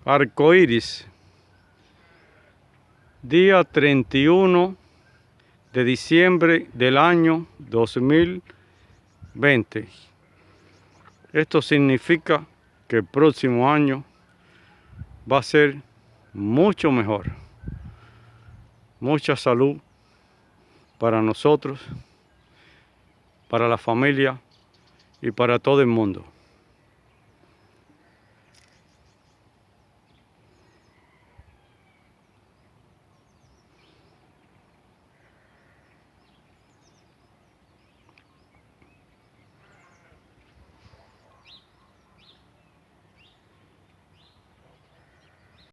Arcoíris, día 31 de diciembre del año 2020. Esto significa que el próximo año va a ser mucho mejor. Mucha salud para nosotros, para la familia y para todo el mundo.